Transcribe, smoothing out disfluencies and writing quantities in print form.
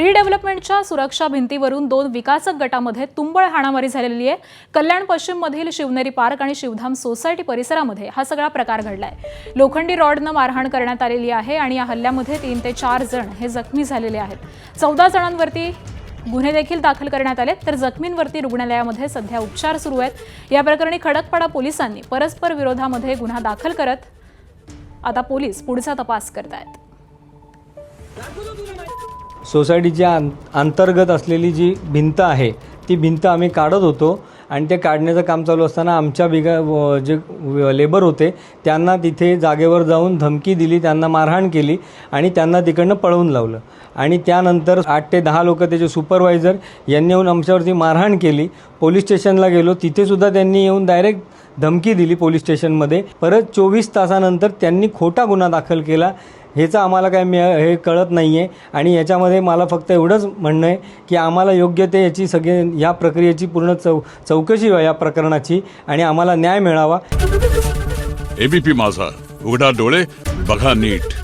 रिडेव्हलपमेंटच्या सुरक्षा भिंतीवरून 2 विकासक गटामध्ये तुंबळ हाणामारी झालेली आहे। कल्याण पश्चिम मधील शिवनेरी पार्क आणि शिवधाम सोसायटी परिसरामध्ये हा सगळा प्रकार घडलाय। लोखंडी रॉडने मारहाण करण्यात आलेली आहे आणि या हल्ल्यामध्ये 3 ते 4 जण हे जखमी झालेले आहेत। 14 जणांवरती गुन्हे देखील दाखल करण्यात आले, तर जखमींवरती रुग्णालयामध्ये सध्या उपचार सुरू आहेत। या प्रकरणी खडकपाडा पोलिसांनी परस्पर विरोधामध्ये गुन्हा दाखल करत आता पोलीस पुढचा तपास करतायत। सोसायटीच्या अंतर्गत असलेली जी भिंत आहे ती भिंत आम्ही काढत होतो आणि ते काढण्याचं काम चालू असताना आमच्या जे लेबर होते त्यांना तिथे जागेवर जाऊन धमकी दिली, त्यांना मारहाण केली आणि त्यांना तिकडनं पळवून लावलं आणि त्यानंतर 8 ते 10 लोक त्याचे सुपरवायझर यांनी येऊन आमच्यावरती मारहाण केली। पोलीस स्टेशनला गेलो, तिथे सुद्धा त्यांनी येऊन डायरेक्ट धमकी दिली पोलीस स्टेशनमध्ये। परत 24 तासानंतर त्यांनी खोटा गुन्हा दाखल केला। ह्याचं आम्हाला काय हे कळत नाही आहे आणि याच्यामध्ये मला फक्त एवढंच म्हणणं आहे की आम्हाला योग्य ते याची या प्रक्रियेची पूर्ण चौकशी व्हावी या प्रकरणाची आणि आम्हाला न्याय मिळावा। एबीपी माझा, उघडा डोळे बघा नीट।